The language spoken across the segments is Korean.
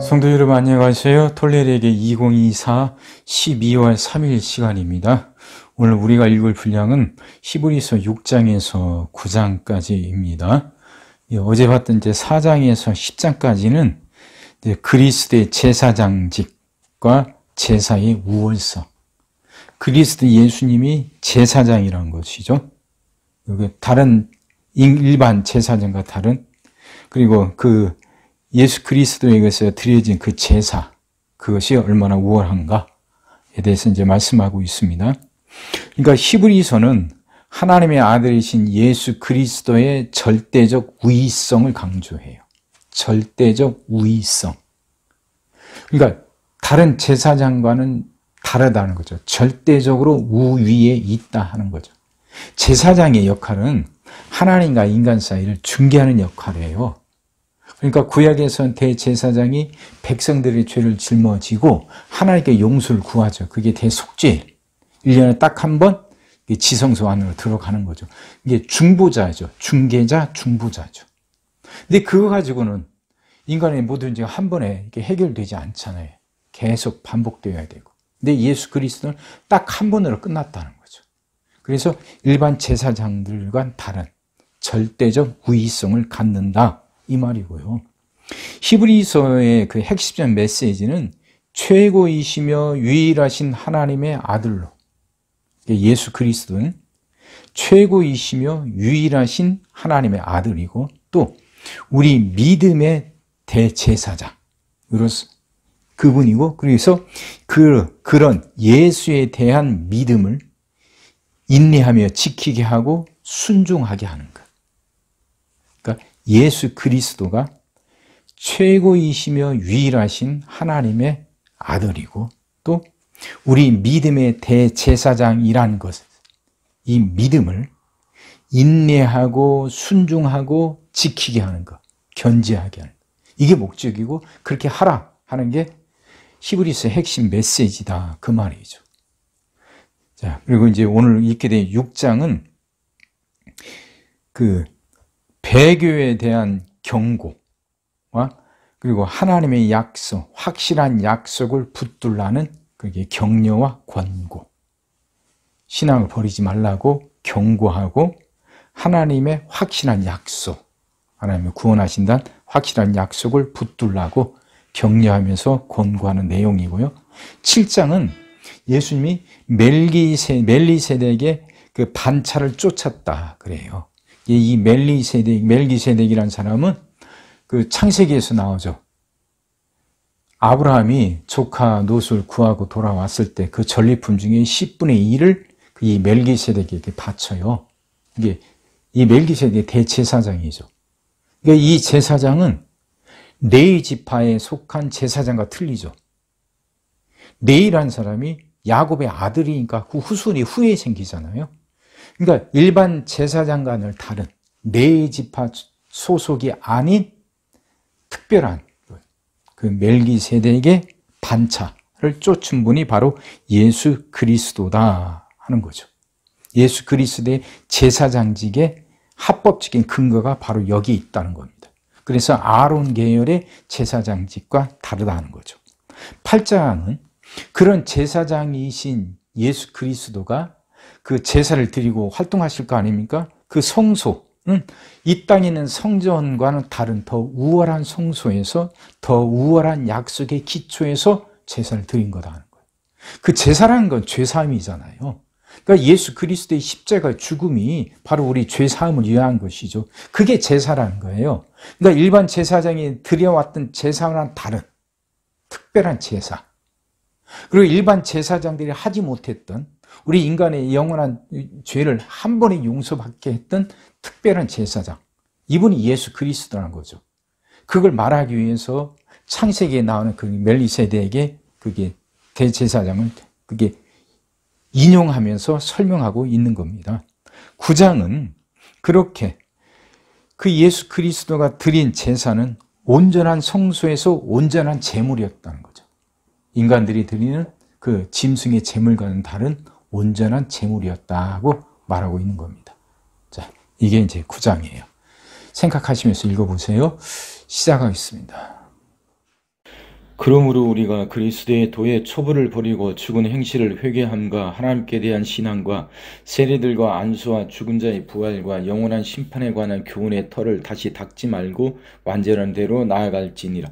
성도 여러분 안녕하세요. 톨레르에게 2024 12월 3일 시간입니다. 오늘 우리가 읽을 분량은 히브리서 6장에서 9장까지입니다. 어제 봤던 이제 4장에서 10장까지는 그리스도의 제사장직과 제사의 우월성, 그리스도 예수님이 제사장이라는 것이죠. 여기 다른 일반 제사장과 다른, 그리고 그 예수 그리스도에게서 드려진 그 제사, 그것이 얼마나 우월한가에 대해서 이제 말씀하고 있습니다. 그러니까 히브리서는 하나님의 아들이신 예수 그리스도의 절대적 우위성을 강조해요. 절대적 우위성. 그러니까 다른 제사장과는 다르다는 거죠. 절대적으로 우위에 있다 하는 거죠. 제사장의 역할은 하나님과 인간 사이를 중개하는 역할이에요. 그러니까 구약에서는 대제사장이 백성들의 죄를 짊어지고 하나님께 용서를 구하죠. 그게 대속죄. 1년에 딱 한 번 지성소 안으로 들어가는 거죠. 이게 중보자죠. 중개자, 중보자죠. 근데 그거 가지고는 인간의 모든 죄가 한 번에 이렇게 해결되지 않잖아요. 계속 반복되어야 되고. 근데 예수 그리스도는 딱 한 번으로 끝났다는 거죠. 그래서 일반 제사장들과 다른 절대적 우위성을 갖는다. 이 말이고요. 히브리서의 그 핵심 메시지는 최고이시며 유일하신 하나님의 아들로, 예수 그리스도는 최고이시며 유일하신 하나님의 아들이고 또 우리 믿음의 대제사장으로서 그분이고, 그래서 그런 예수에 대한 믿음을 인내하며 지키게 하고 순종하게 하는 것. 그러니까 예수 그리스도가 최고이시며 유일하신 하나님의 아들이고 또 우리 믿음의 대제사장이라는 것, 이 믿음을 인내하고 순종하고 지키게 하는 것, 견지하게 하는 것, 이게 목적이고 그렇게 하라 하는 게 히브리서의 핵심 메시지다, 그 말이죠. 자, 그리고 이제 오늘 읽게 된 6장은 그 배교에 대한 경고와 그리고 하나님의 약속, 확실한 약속을 붙들라는 그게 격려와 권고, 신앙을 버리지 말라고 경고하고 하나님의 확실한 약속, 하나님의 구원하신다는 확실한 약속을 붙들라고 격려하면서 권고하는 내용이고요. 7장은 예수님이 멜기세덱의 그 반차를 쫓았다 그래요. 이 멜기세덱이라는 사람은 그 창세기에서 나오죠. 아브라함이 조카 롯을 구하고 돌아왔을 때 그 전리품 중에 10분의 1을 이 멜기세덱에게 바쳐요. 이게 이 멜기세덱의 대제사장이죠. 그러니까 이 제사장은 레위 지파에 속한 제사장과 틀리죠. 레위라는 사람이 야곱의 아들이니까 그 후손이 후에 생기잖아요. 그러니까 일반 제사장과는 다른 레위 지파 소속이 아닌 특별한 그 멜기세덱의 반차를 쫓은 분이 바로 예수 그리스도다 하는 거죠. 예수 그리스도의 제사장직의 합법적인 근거가 바로 여기 있다는 겁니다. 그래서 아론 계열의 제사장직과 다르다는 거죠. 8장은 그런 제사장이신 예수 그리스도가 그 제사를 드리고 활동하실 거 아닙니까? 그 성소는 이 땅에 있는 성전과는 다른 더 우월한 성소에서 더 우월한 약속의 기초에서 제사를 드린 거다 하는 거예요. 그 제사라는 건 죄사함이잖아요. 그러니까 예수 그리스도의 십자가 죽음이 바로 우리 죄사함을 위한 것이죠. 그게 제사라는 거예요. 그러니까 일반 제사장이 드려왔던 제사와는 다른 특별한 제사. 그리고 일반 제사장들이 하지 못했던 우리 인간의 영원한 죄를 한 번에 용서받게 했던 특별한 제사장, 이분이 예수 그리스도라는 거죠. 그걸 말하기 위해서 창세기에 나오는 그 멜기세덱에게 그게 대제사장을 그게 인용하면서 설명하고 있는 겁니다. 9장은 그렇게 그 예수 그리스도가 드린 제사는 온전한 성소에서 온전한 제물이었다는 거죠. 인간들이 드리는 그 짐승의 제물과는 다른 온전한 제물이었다고 말하고 있는 겁니다. 자, 이게 이제 9장이에요. 생각하시면서 읽어보세요. 시작하겠습니다. 그러므로 우리가 그리스도의 도의 초부를 버리고 죽은 행실을 회개함과 하나님께 대한 신앙과 세례들과 안수와 죽은 자의 부활과 영원한 심판에 관한 교훈의 털을 다시 닦지 말고 완전한 대로 나아갈지니라.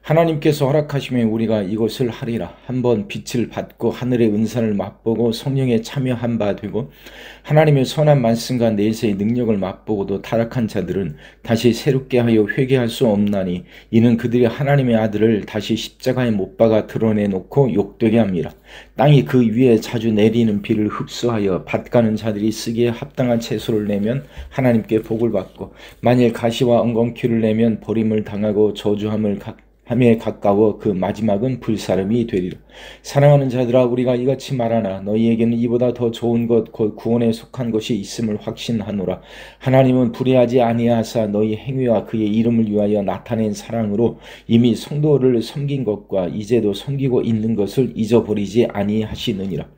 하나님께서 허락하시면 우리가 이것을 하리라. 한번 빛을 받고 하늘의 은사를 맛보고 성령에 참여한 바 되고 하나님의 선한 말씀과 내세의 능력을 맛보고도 타락한 자들은 다시 새롭게 하여 회개할 수 없나니 이는 그들이 하나님의 아들을 다시 십자가에 못 박아 드러내놓고 욕되게 합니다. 땅이 그 위에 자주 내리는 비를 흡수하여 밭가는 자들이 쓰기에 합당한 채소를 내면 하나님께 복을 받고 만일 가시와 엉겅퀴를 내면 버림을 당하고 저주함에 가까워 그 마지막은 불사름이 되리라. 사랑하는 자들아, 우리가 이같이 말하나 너희에게는 이보다 더 좋은 것 곧 구원에 속한 것이 있음을 확신하노라. 하나님은 불의하지 아니하사 너희 행위와 그의 이름을 위하여 나타낸 사랑으로 이미 성도를 섬긴 것과 이제도 섬기고 있는 것을 잊어버리지 아니하시느니라.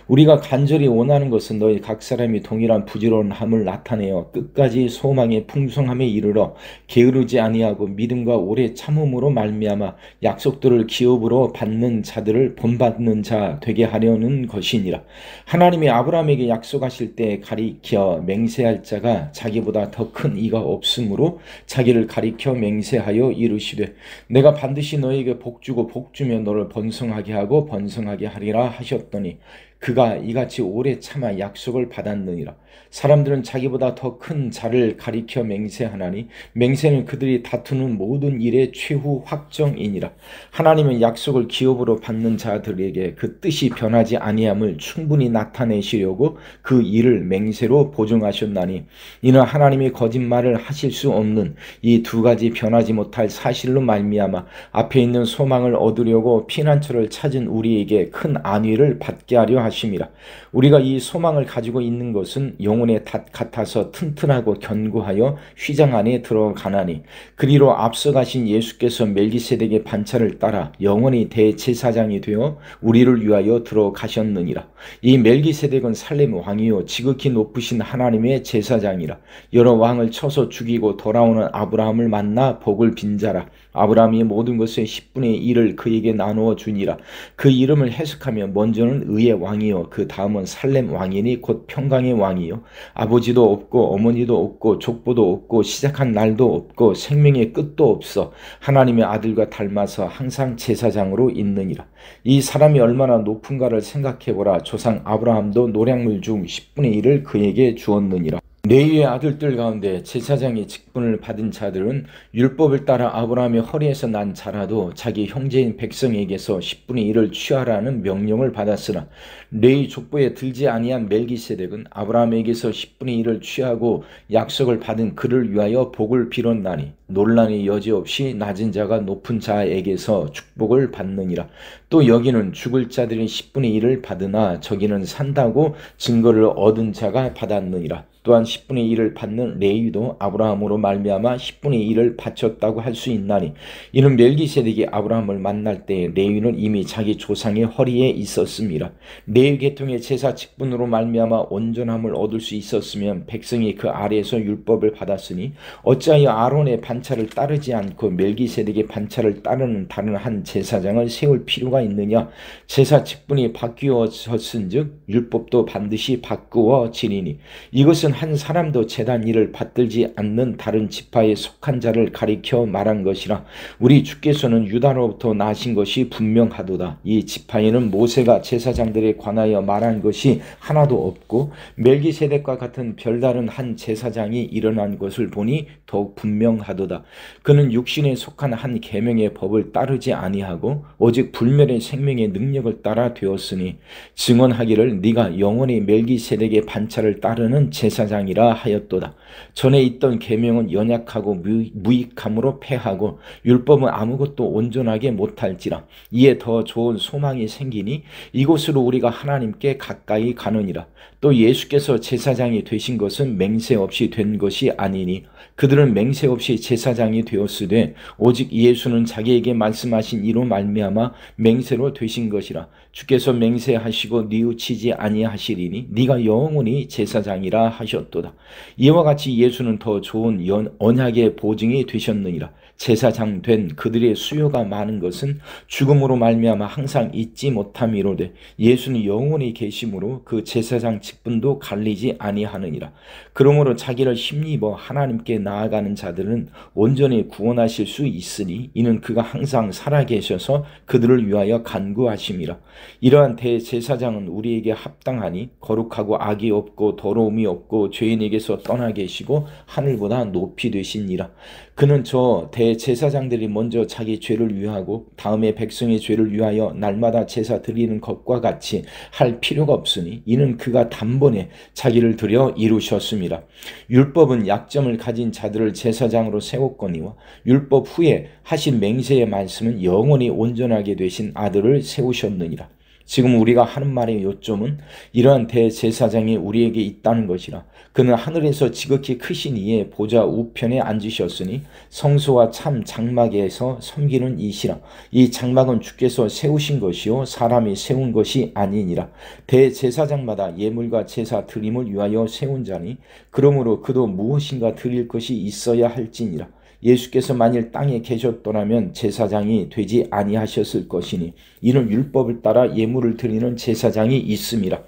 우리가 간절히 원하는 것은 너희 각 사람이 동일한 부지런함을 나타내어 끝까지 소망의 풍성함에 이르러 게으르지 아니하고 믿음과 오래 참음으로 말미암아 약속들을 기업으로 받는 자들을 본받는 자 되게 하려는 것이니라. 하나님이 아브라함에게 약속하실 때 가리켜 맹세할 자가 자기보다 더 큰 이가 없으므로 자기를 가리켜 맹세하여 이르시되 내가 반드시 너에게 복주고 복주며 너를 번성하게 하고 번성하게 하리라 하셨더니 그가 이같이 오래 참아 약속을 받았느니라. 사람들은 자기보다 더 큰 자를 가리켜 맹세하나니 맹세는 그들이 다투는 모든 일의 최후 확정이니라. 하나님은 약속을 기업으로 받는 자들에게 그 뜻이 변하지 아니함을 충분히 나타내시려고 그 일을 맹세로 보증하셨나니 이는 하나님이 거짓말을 하실 수 없는 이 두 가지 변하지 못할 사실로 말미암아 앞에 있는 소망을 얻으려고 피난처를 찾은 우리에게 큰 안위를 받게 하려 하심이라. 우리가 이 소망을 가지고 있는 것은 영혼의 닷 같아서 튼튼하고 견고하여 휘장 안에 들어가나니 그리로 앞서가신 예수께서 멜기세덱의 반차를 따라 영원히 대제사장이 되어 우리를 위하여 들어가셨느니라. 이 멜기세덱은 살렘 왕이요 지극히 높으신 하나님의 제사장이라. 여러 왕을 쳐서 죽이고 돌아오는 아브라함을 만나 복을 빈자라. 아브라함이 모든 것의 10분의 1을 그에게 나누어 주니라. 그 이름을 해석하면 먼저는 의의 왕이요 그 다음은 살렘 왕이니 곧 평강의 왕이요 아버지도 없고 어머니도 없고 족보도 없고 시작한 날도 없고 생명의 끝도 없어 하나님의 아들과 닮아서 항상 제사장으로 있느니라. 이 사람이 얼마나 높은가를 생각해보라. 조상 아브라함도 노량물 중 10분의 1을 그에게 주었느니라. 레위의 아들들 가운데 제사장의 직분을 받은 자들은 율법을 따라 아브라함의 허리에서 난 자라도 자기 형제인 백성에게서 10분의 1을 취하라는 명령을 받았으나 레위 족보에 들지 아니한 멜기세덱은 아브라함에게서 10분의 1을 취하고 약속을 받은 그를 위하여 복을 빌었나니 논란이 여지없이 낮은 자가 높은 자에게서 축복을 받느니라. 또 여기는 죽을 자들이 10분의 1을 받으나 저기는 산다고 증거를 얻은 자가 받았느니라. 또한 10분의 1을 받는 레위도 아브라함으로 말미암아 10분의 1을 바쳤다고 할 수 있나니 이는 멜기세덱이 아브라함을 만날 때 레위는 이미 자기 조상의 허리에 있었습니다. 레위 계통의 제사 직분으로 말미암아 온전함을 얻을 수 있었으면 백성이 그 아래에서 율법을 받았으니 어찌하여 아론의 반차를 따르지 않고 멜기세덱의 반차를 따르는 다른 한 제사장을 세울 필요가 있느냐. 제사 직분이 바뀌어졌은즉 율법도 반드시 바꾸어지리니 이것은 한 사람도 제단 일을 받들지 않는 다른 지파에 속한 자를 가리켜 말한 것이라. 우리 주께서는 유다로부터 나신 것이 분명하도다. 이 지파에는 모세가 제사장들에 관하여 말한 것이 하나도 없고 멜기세덱과 같은 별다른 한 제사장이 일어난 것을 보니 더욱 분명하도다. 그는 육신에 속한 한 계명의 법을 따르지 아니하고 오직 불멸의 생명의 능력을 따라 되었으니 증언하기를 네가 영원히 멜기세덱의 반차를 따르는 제사장이라 하였도다. 전에 있던 계명은 연약하고 무익함으로 패하고 율법은 아무것도 온전하게 못할지라. 이에 더 좋은 소망이 생기니 이곳으로 우리가 하나님께 가까이 가느니라. 또 예수께서 제사장이 되신 것은 맹세 없이 된 것이 아니니 그들은 맹세 없이 제사장이 되었으되 오직 예수는 자기에게 말씀하신 이로 말미암아 맹세로 되신 것이라. 주께서 맹세하시고 뉘우치지 아니하시리니 네가 영원히 제사장이라 하셨도다. 이와 같이 예수는 더 좋은 언약의 보증이 되셨느니라. 제사장 된 그들의 수요가 많은 것은 죽음으로 말미암아 항상 잊지 못함이로되 예수는 영원히 계심으로 그 제사장 직분도 갈리지 아니하느니라. 그러므로 자기를 힘입어 하나님께 나아가는 자들은 온전히 구원하실 수 있으니 이는 그가 항상 살아계셔서 그들을 위하여 간구하심이라. 이러한 대제사장은 우리에게 합당하니 거룩하고 악이 없고 더러움이 없고 죄인에게서 떠나 계시고 하늘보다 높이 되시니라. 그는 저 대제사장들이 먼저 자기 죄를 위하고 다음에 백성의 죄를 위하여 날마다 제사 드리는 것과 같이 할 필요가 없으니 이는 그가 단번에 자기를 드려 이루셨습니다. 율법은 약점을 가진 자들을 제사장으로 세웠거니와 율법 후에 하신 맹세의 말씀은 영원히 온전하게 되신 아들을 세우셨느니라. 지금 우리가 하는 말의 요점은 이러한 대제사장이 우리에게 있다는 것이라. 그는 하늘에서 지극히 크신 이의 보좌 우편에 앉으셨으니 성소와 참 장막에서 섬기는 이시라. 이 장막은 주께서 세우신 것이요 사람이 세운 것이 아니니라. 대제사장마다 예물과 제사 드림을 위하여 세운 자니 그러므로 그도 무엇인가 드릴 것이 있어야 할지니라. 예수께서 만일 땅에 계셨더라면 제사장이 되지 아니하셨을 것이니 이는 율법을 따라 예물을 드리는 제사장이 있음이라.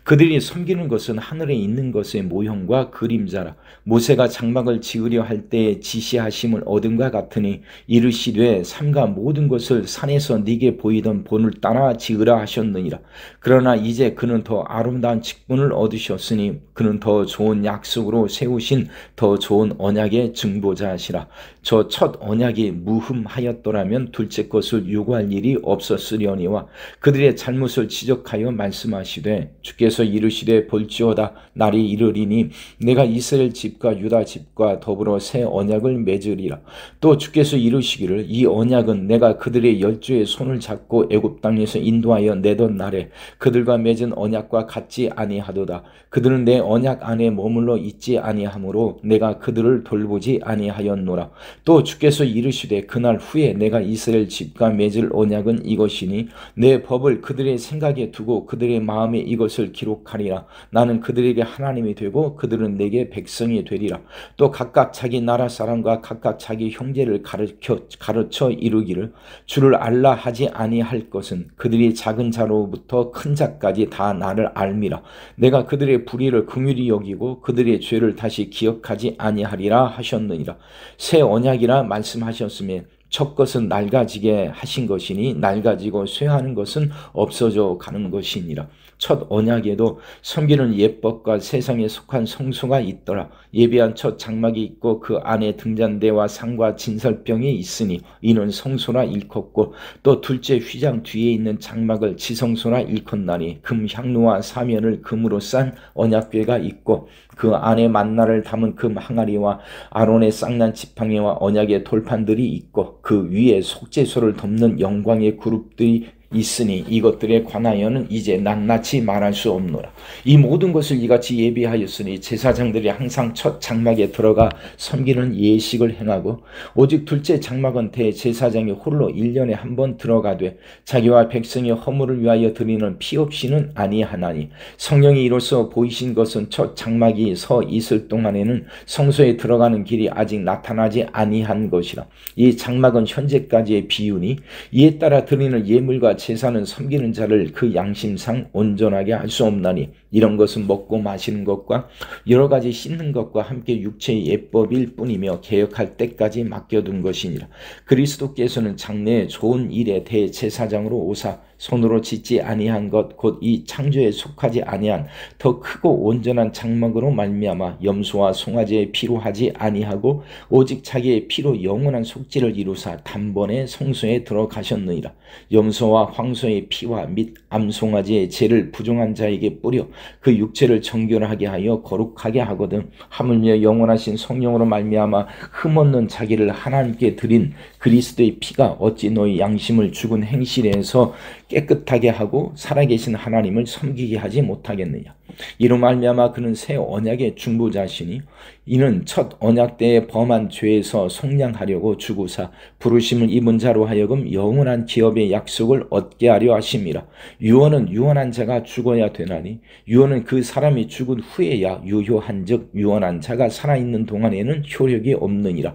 그들이 섬기는 것은 하늘에 있는 것의 모형과 그림자라. 모세가 장막을 지으려 할 때에 지시하심을 얻은과 같으니 이르시되 삼가 모든 것을 산에서 네게 보이던 본을 따라 지으라 하셨느니라. 그러나 이제 그는 더 아름다운 직분을 얻으셨으니 그는 더 좋은 약속으로 세우신 더 좋은 언약의 증보자시라. 저 첫 언약이 무흠하였더라면 둘째 것을 요구할 일이 없었으려니와 그들의 잘못을 지적하여 말씀하시되 주께서 이르시되 볼지어다 날이 이르리니 내가 이스라엘 집과 유다 집과 더불어 새 언약을 맺으리라. 또 주께서 이르시기를 이 언약은 내가 그들의 열조의 손을 잡고 애굽 땅에서 인도하여 내던 날에 그들과 맺은 언약과 같지 아니하도다. 그들은 내 언약 안에 머물러 있지 아니하므로 내가 그들을 돌보지 아니하였노라. 또 주께서 이르시되 그날 후에 내가 이스라엘 집과 맺을 언약은 이것이니 내 법을 그들의 생각에 두고 그들의 마음에 이것을 기록하리라. 나는 그들에게 하나님이 되고 그들은 내게 백성이 되리라. 또 각각 자기 나라 사람과 각각 자기 형제를 가르쳐 이르기를 주를 알라 하지 아니할 것은 그들이 작은 자로부터 큰 자까지 다 나를 알미라. 내가 그들의 불의를 긍휼히 여기고 그들의 죄를 다시 기억하지 아니하리라 하셨느니라. 새 언약이라 말씀하셨으며 첫 것은 낡아지게 하신 것이니 낡아지고 쇠하는 것은 없어져 가는 것이니라. 첫 언약에도 섬기는 예법과 세상에 속한 성소가 있더라. 예비한 첫 장막이 있고 그 안에 등잔대와 상과 진설병이 있으니 이는 성소라 일컫고 또 둘째 휘장 뒤에 있는 장막을 지성소라 일컫나니 금 향로와 사면을 금으로 싼 언약궤가 있고 그 안에 만나를 담은 금 항아리와 아론의 쌍난 지팡이와 언약의 돌판들이 있고 그 위에 속죄소를 덮는 영광의 그룹들이 있으니 이것들에 관하여는 이제 낱낱이 말할 수 없노라. 이 모든 것을 이같이 예비하였으니 제사장들이 항상 첫 장막에 들어가 섬기는 예식을 행하고 오직 둘째 장막은 대제사장이 홀로 1년에 한 번 들어가되 자기와 백성의 허물을 위하여 드리는 피 없이는 아니하나니 성령이 이로써 보이신 것은 첫 장막이 서 있을 동안에는 성소에 들어가는 길이 아직 나타나지 아니한 것이라. 이 장막은 현재까지의 비유니 이에 따라 드리는 예물과 제사는 섬기는 자를 그 양심상 온전하게 할 수 없나니 이런 것은 먹고 마시는 것과 여러 가지 씻는 것과 함께 육체의 예법일 뿐이며 개혁할 때까지 맡겨둔 것이니라. 그리스도께서는 장래에 좋은 일의 대제사장으로 오사 손으로 짓지 아니한 것 곧 이 창조에 속하지 아니한 더 크고 온전한 장막으로 말미암아 염소와 송아지의 피로 하지 아니하고 오직 자기의 피로 영원한 속죄를 이루사 단번에 성소에 들어가셨느니라. 염소와 황소의 피와 및 암송아지의 죄를 부정한 자에게 뿌려 그 육체를 정결하게 하여 거룩하게 하거든 하물며 영원하신 성령으로 말미암아 흠없는 자기를 하나님께 드린 그리스도의 피가 어찌 너희 양심을 죽은 행실에서 깨끗하게 하고 살아계신 하나님을 섬기게 하지 못하겠느냐. 이로 말미암아 그는 새 언약의 중보자시니 이는 첫 언약 때에 범한 죄에서 속량하려고 주구사 부르심을 입은 자로 하여금 영원한 기업의 약속을 얻게 하려 하심이라. 유언은 유언한 자가 죽어야 되나니 유언은 그 사람이 죽은 후에야 유효한즉 유언한 자가 살아있는 동안에는 효력이 없느니라.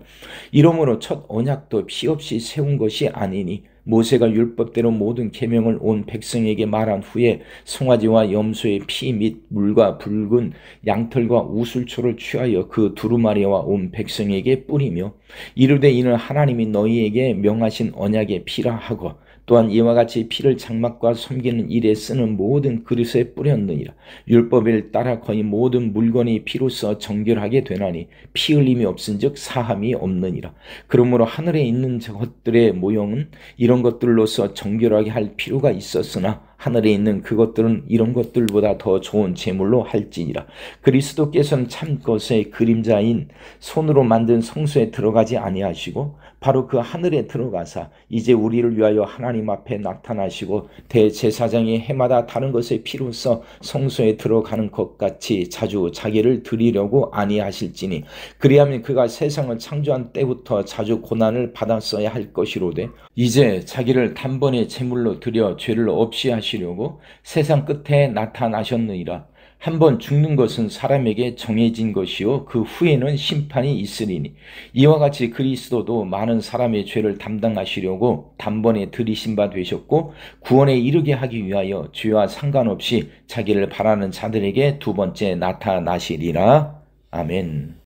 이러므로 첫 언약도 피 없이 세운 것이 아니니 모세가 율법대로 모든 계명을 온 백성에게 말한 후에 송아지와 염소의 피 및 물과 붉은 양털과 우슬초를 취하여 그 두루마리와 온 백성에게 뿌리며 이르되 이는 하나님이 너희에게 명하신 언약의 피라 하고 또한 이와 같이 피를 장막과 섬기는 일에 쓰는 모든 그릇에 뿌렸느니라. 율법을 따라 거의 모든 물건이 피로써 정결하게 되나니 피 흘림이 없은즉 사함이 없느니라. 그러므로 하늘에 있는 것들의 모형은 이런 것들로서 정결하게 할 필요가 있었으나 하늘에 있는 그것들은 이런 것들보다 더 좋은 제물로 할지니라. 그리스도께서는 참 것의 그림자인 손으로 만든 성소에 들어가지 아니하시고 바로 그 하늘에 들어가사 이제 우리를 위하여 하나님 앞에 나타나시고 대제사장이 해마다 다른 것의 피로써 성소에 들어가는 것 같이 자주 자기를 드리려고 아니하실지니 그리하면 그가 세상을 창조한 때부터 자주 고난을 받았어야 할 것이로되 이제 자기를 단번에 제물로 드려 죄를 없이 하시려고 세상 끝에 나타나셨느니라. 한번 죽는 것은 사람에게 정해진 것이요 그 후에는 심판이 있으리니 이와 같이 그리스도도 많은 사람의 죄를 담당하시려고 단번에 들이신 바 되셨고 구원에 이르게 하기 위하여 죄와 상관없이 자기를 바라는 자들에게 두 번째 나타나시리라. 아멘.